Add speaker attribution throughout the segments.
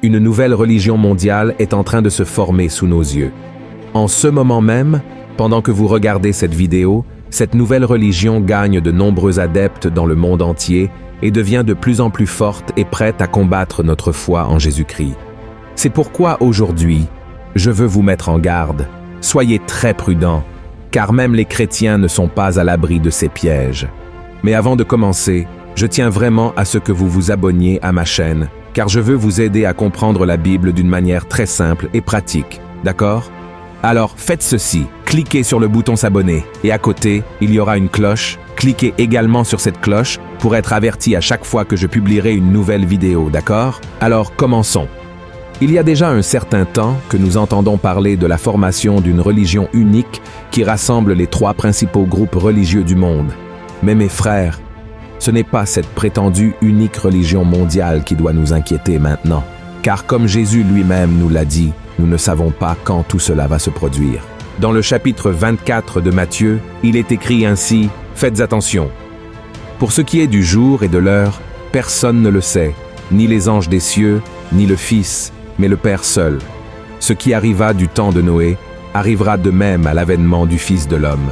Speaker 1: Une nouvelle religion mondiale est en train de se former sous nos yeux. En ce moment même, pendant que vous regardez cette vidéo, cette nouvelle religion gagne de nombreux adeptes dans le monde entier et devient de plus en plus forte et prête à combattre notre foi en Jésus-Christ. C'est pourquoi aujourd'hui, je veux vous mettre en garde. Soyez très prudents, car même les chrétiens ne sont pas à l'abri de ces pièges. Mais avant de commencer, je tiens vraiment à ce que vous vous abonniez à ma chaîne, car je veux vous aider à comprendre la Bible d'une manière très simple et pratique, d'accord? Alors faites ceci, cliquez sur le bouton s'abonner, et à côté, il y aura une cloche. Cliquez également sur cette cloche pour être averti à chaque fois que je publierai une nouvelle vidéo, d'accord? Alors commençons. Il y a déjà un certain temps que nous entendons parler de la formation d'une religion unique qui rassemble les 3 principaux groupes religieux du monde. Mais mes frères, ce n'est pas cette prétendue unique religion mondiale qui doit nous inquiéter maintenant. Car comme Jésus lui-même nous l'a dit, nous ne savons pas quand tout cela va se produire. Dans le chapitre 24 de Matthieu, il est écrit ainsi, « Faites attention. Pour ce qui est du jour et de l'heure, personne ne le sait, ni les anges des cieux, ni le Fils, mais le Père seul. Ce qui arriva du temps de Noé arrivera de même à l'avènement du Fils de l'homme.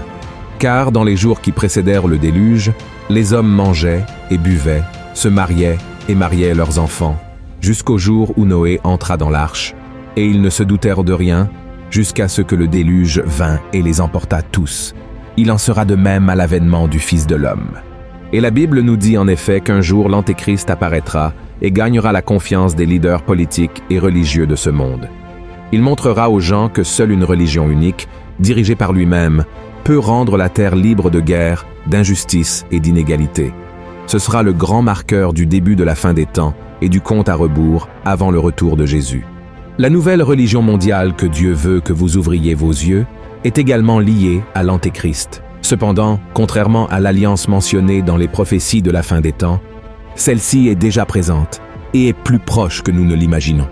Speaker 1: Car dans les jours qui précédèrent le déluge, les hommes mangeaient et buvaient, se mariaient et mariaient leurs enfants, jusqu'au jour où Noé entra dans l'arche, et ils ne se doutèrent de rien, jusqu'à ce que le déluge vint et les emporta tous. Il en sera de même à l'avènement du Fils de l'homme. » Et la Bible nous dit en effet qu'un jour l'Antéchrist apparaîtra et gagnera la confiance des leaders politiques et religieux de ce monde. Il montrera aux gens que seule une religion unique, dirigée par lui-même, peut rendre la terre libre de guerre, d'injustice et d'inégalité. Ce sera le grand marqueur du début de la fin des temps et du compte à rebours avant le retour de Jésus. La nouvelle religion mondiale que Dieu veut que vous ouvriez vos yeux est également liée à l'Antéchrist. Cependant, contrairement à l'alliance mentionnée dans les prophéties de la fin des temps, celle-ci est déjà présente et est plus proche que nous ne l'imaginons.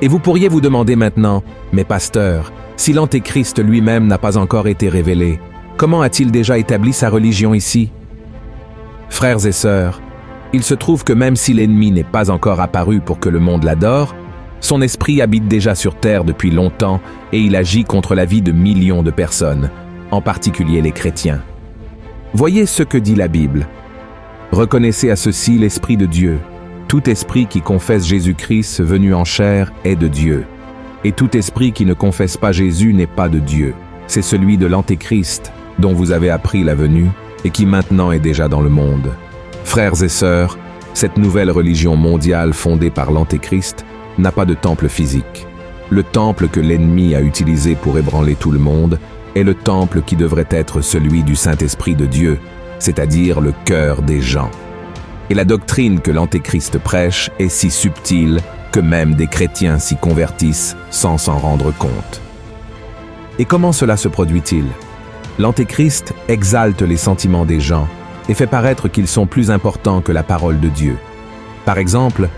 Speaker 1: Et vous pourriez vous demander maintenant, mais pasteur, si l'Antéchrist lui-même n'a pas encore été révélé, comment a-t-il déjà établi sa religion ici? Frères et sœurs, il se trouve que même si l'ennemi n'est pas encore apparu pour que le monde l'adore, son esprit habite déjà sur terre depuis longtemps et il agit contre la vie de millions de personnes, en particulier les chrétiens. Voyez ce que dit la Bible. Reconnaissez à ceci l'Esprit de Dieu. Tout esprit qui confesse Jésus-Christ venu en chair est de Dieu. Et tout esprit qui ne confesse pas Jésus n'est pas de Dieu. C'est celui de l'Antéchrist, dont vous avez appris la venue, et qui maintenant est déjà dans le monde. Frères et sœurs, cette nouvelle religion mondiale fondée par l'Antéchrist n'a pas de temple physique. Le temple que l'ennemi a utilisé pour ébranler tout le monde est le temple qui devrait être celui du Saint-Esprit de Dieu, c'est-à-dire le cœur des gens. Et la doctrine que l'Antéchrist prêche est si subtile que même des chrétiens s'y convertissent sans s'en rendre compte. Et comment cela se produit-il? L'Antéchrist exalte les sentiments des gens et fait paraître qu'ils sont plus importants que la parole de Dieu. Par exemple,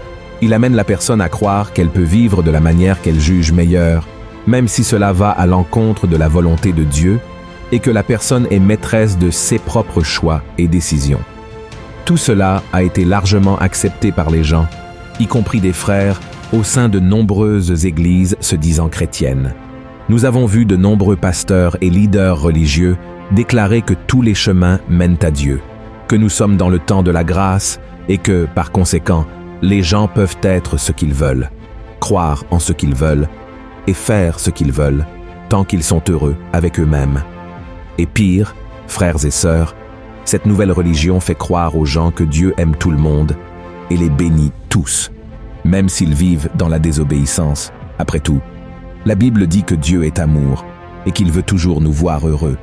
Speaker 1: il amène la personne à croire qu'elle peut vivre de la manière qu'elle juge meilleure, même si cela va à l'encontre de la volonté de Dieu, et que la personne est maîtresse de ses propres choix et décisions. Tout cela a été largement accepté par les gens, y compris des frères, au sein de nombreuses églises se disant chrétiennes. Nous avons vu de nombreux pasteurs et leaders religieux déclarer que tous les chemins mènent à Dieu, que nous sommes dans le temps de la grâce et que, par conséquent, les gens peuvent être ce qu'ils veulent, croire en ce qu'ils veulent et faire ce qu'ils veulent, tant qu'ils sont heureux avec eux-mêmes. Et pire, frères et sœurs, cette nouvelle religion fait croire aux gens que Dieu aime tout le monde et les bénit tous, même s'ils vivent dans la désobéissance. Après tout, la Bible dit que Dieu est amour et qu'il veut toujours nous voir heureux.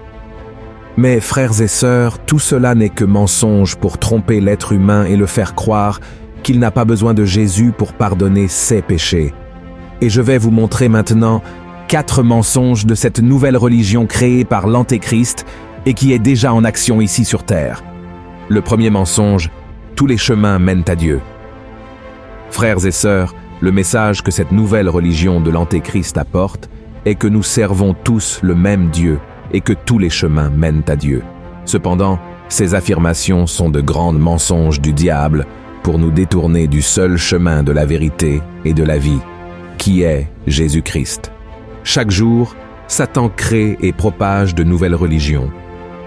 Speaker 1: Mais frères et sœurs, tout cela n'est que mensonge pour tromper l'être humain et le faire croire qu'il n'a pas besoin de Jésus pour pardonner ses péchés. Et je vais vous montrer maintenant 4 mensonges de cette nouvelle religion créée par l'Antéchrist et qui est déjà en action ici sur terre. Le premier mensonge, tous les chemins mènent à Dieu. Frères et sœurs, le message que cette nouvelle religion de l'Antéchrist apporte est que nous servons tous le même Dieu et que tous les chemins mènent à Dieu. Cependant, ces affirmations sont de grands mensonges du diable pour nous détourner du seul chemin de la vérité et de la vie, qui est Jésus-Christ. Chaque jour, Satan crée et propage de nouvelles religions,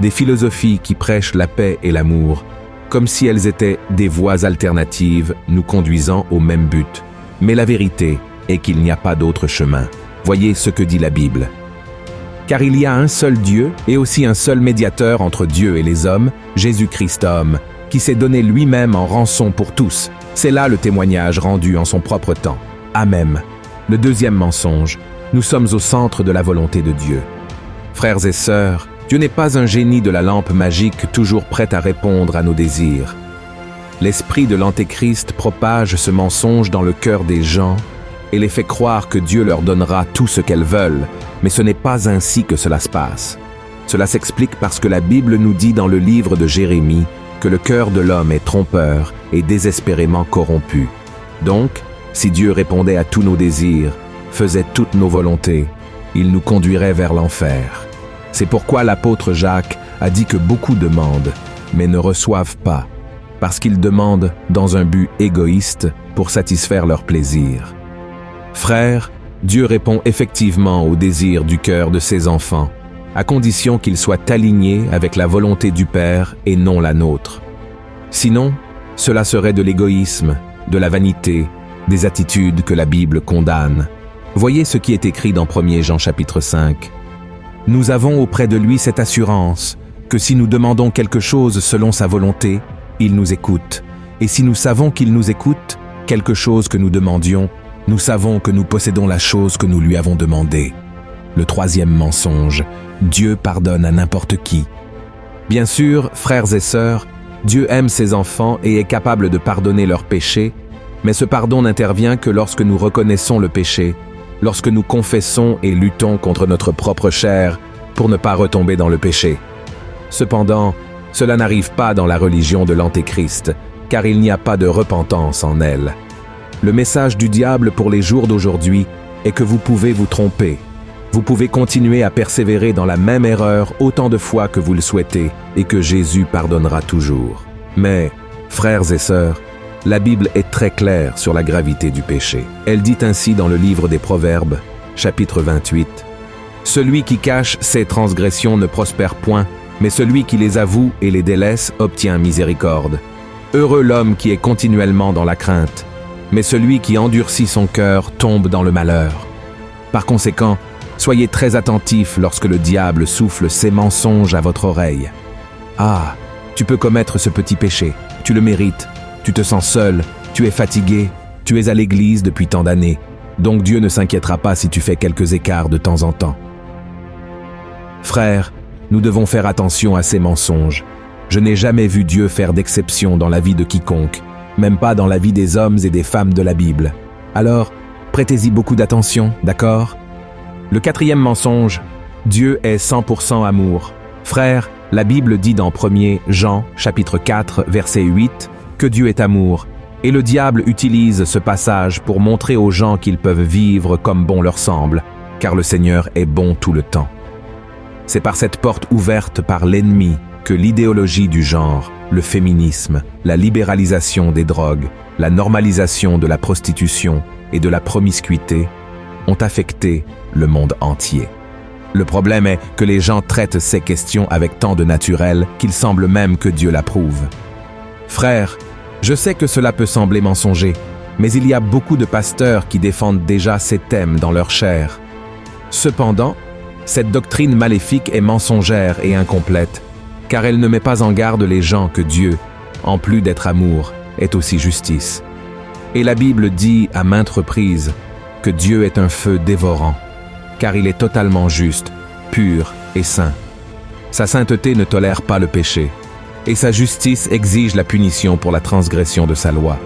Speaker 1: des philosophies qui prêchent la paix et l'amour, comme si elles étaient des voies alternatives nous conduisant au même but. Mais la vérité est qu'il n'y a pas d'autre chemin. Voyez ce que dit la Bible. Car il y a un seul Dieu et aussi un seul médiateur entre Dieu et les hommes, Jésus-Christ homme, qui s'est donné lui-même en rançon pour tous. C'est là le témoignage rendu en son propre temps. Amen. Le deuxième mensonge, nous sommes au centre de la volonté de Dieu. Frères et sœurs, Dieu n'est pas un génie de la lampe magique toujours prêt à répondre à nos désirs. L'esprit de l'Antéchrist propage ce mensonge dans le cœur des gens et les fait croire que Dieu leur donnera tout ce qu'elles veulent, mais ce n'est pas ainsi que cela se passe. Cela s'explique parce que la Bible nous dit dans le livre de Jérémie que le cœur de l'homme est trompeur et désespérément corrompu. Donc, si Dieu répondait à tous nos désirs, faisait toutes nos volontés, il nous conduirait vers l'enfer. C'est pourquoi l'apôtre Jacques a dit que beaucoup demandent, mais ne reçoivent pas, parce qu'ils demandent dans un but égoïste pour satisfaire leur plaisir. Frères, Dieu répond effectivement aux désirs du cœur de ses enfants, à condition qu'ils soient alignés avec la volonté du Père et non la nôtre. Sinon, cela serait de l'égoïsme, de la vanité, des attitudes que la Bible condamne. Voyez ce qui est écrit dans 1 Jean chapitre 5. Nous avons auprès de lui cette assurance que si nous demandons quelque chose selon sa volonté, il nous écoute. Et si nous savons qu'il nous écoute, quelque chose que nous demandions, nous savons que nous possédons la chose que nous lui avons demandée. Le troisième mensonge, Dieu pardonne à n'importe qui. Bien sûr, frères et sœurs, Dieu aime ses enfants et est capable de pardonner leurs péchés, mais ce pardon n'intervient que lorsque nous reconnaissons le péché, lorsque nous confessons et luttons contre notre propre chair pour ne pas retomber dans le péché. Cependant, cela n'arrive pas dans la religion de l'Antéchrist, car il n'y a pas de repentance en elle. Le message du diable pour les jours d'aujourd'hui est que vous pouvez vous tromper. Vous pouvez continuer à persévérer dans la même erreur autant de fois que vous le souhaitez et que Jésus pardonnera toujours. Mais, frères et sœurs, la Bible est très claire sur la gravité du péché. Elle dit ainsi dans le livre des Proverbes, chapitre 28, « Celui qui cache ses transgressions ne prospère point, mais celui qui les avoue et les délaisse obtient miséricorde. Heureux l'homme qui est continuellement dans la crainte, mais celui qui endurcit son cœur tombe dans le malheur. Par conséquent, soyez très attentifs lorsque le diable souffle ses mensonges à votre oreille. Ah, tu peux commettre ce petit péché, tu le mérites, tu te sens seul, tu es fatigué, tu es à l'église depuis tant d'années, donc Dieu ne s'inquiétera pas si tu fais quelques écarts de temps en temps. Frères, nous devons faire attention à ces mensonges. Je n'ai jamais vu Dieu faire d'exception dans la vie de quiconque, même pas dans la vie des hommes et des femmes de la Bible. Alors, prêtez-y beaucoup d'attention, d'accord? Le quatrième mensonge, Dieu est 100% amour. Frères, la Bible dit dans 1 Jean, chapitre 4, verset 8, que Dieu est amour, et le diable utilise ce passage pour montrer aux gens qu'ils peuvent vivre comme bon leur semble, car le Seigneur est bon tout le temps. C'est par cette porte ouverte par l'ennemi que l'idéologie du genre, le féminisme, la libéralisation des drogues, la normalisation de la prostitution et de la promiscuité ont affecté le monde entier. Le problème est que les gens traitent ces questions avec tant de naturel qu'il semble même que Dieu l'approuve. Frères, je sais que cela peut sembler mensonger, mais il y a beaucoup de pasteurs qui défendent déjà ces thèmes dans leur chair. Cependant, cette doctrine maléfique est mensongère et incomplète, car elle ne met pas en garde les gens que Dieu, en plus d'être amour, est aussi justice. Et la Bible dit à maintes reprises que Dieu est un feu dévorant, car il est totalement juste, pur et saint. Sa sainteté ne tolère pas le péché, et sa justice exige la punition pour la transgression de sa loi.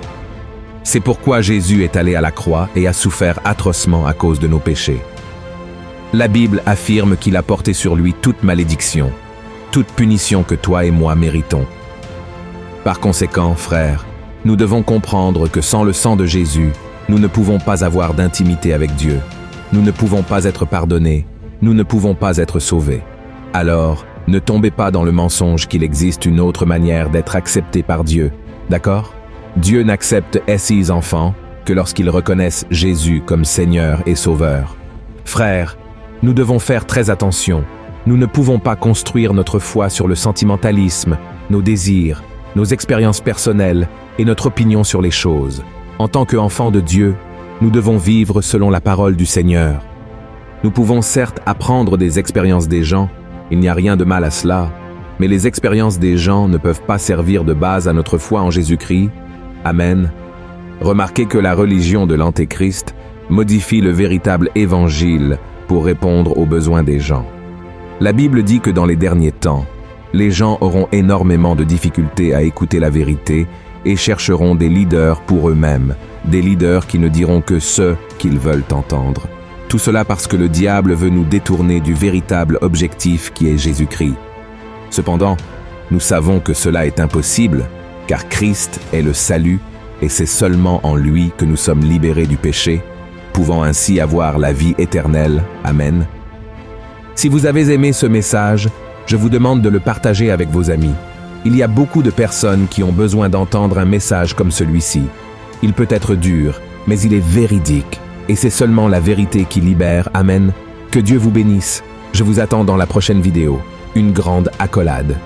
Speaker 1: C'est pourquoi Jésus est allé à la croix et a souffert atrocement à cause de nos péchés. La Bible affirme qu'il a porté sur lui toute malédiction, toute punition que toi et moi méritons. Par conséquent, frères, nous devons comprendre que sans le sang de Jésus, nous ne pouvons pas avoir d'intimité avec Dieu. Nous ne pouvons pas être pardonnés, nous ne pouvons pas être sauvés. Alors, ne tombez pas dans le mensonge qu'il existe une autre manière d'être accepté par Dieu, d'accord? Dieu n'accepte ses enfants que lorsqu'ils reconnaissent Jésus comme Seigneur et Sauveur. Frères, nous devons faire très attention. Nous ne pouvons pas construire notre foi sur le sentimentalisme, nos désirs, nos expériences personnelles et notre opinion sur les choses. En tant qu'enfants de Dieu, nous devons vivre selon la parole du Seigneur. Nous pouvons certes apprendre des expériences des gens, il n'y a rien de mal à cela, mais les expériences des gens ne peuvent pas servir de base à notre foi en Jésus-Christ. Amen. Remarquez que la religion de l'Antéchrist modifie le véritable évangile pour répondre aux besoins des gens. La Bible dit que dans les derniers temps, les gens auront énormément de difficultés à écouter la vérité et chercheront des leaders pour eux-mêmes, des leaders qui ne diront que ce qu'ils veulent entendre. Tout cela parce que le diable veut nous détourner du véritable objectif qui est Jésus-Christ. Cependant, nous savons que cela est impossible, car Christ est le salut et c'est seulement en lui que nous sommes libérés du péché, pouvant ainsi avoir la vie éternelle. Amen. Si vous avez aimé ce message, je vous demande de le partager avec vos amis. Il y a beaucoup de personnes qui ont besoin d'entendre un message comme celui-ci. Il peut être dur, mais il est véridique. Et c'est seulement la vérité qui libère. Amen. Que Dieu vous bénisse. Je vous attends dans la prochaine vidéo. Une grande accolade.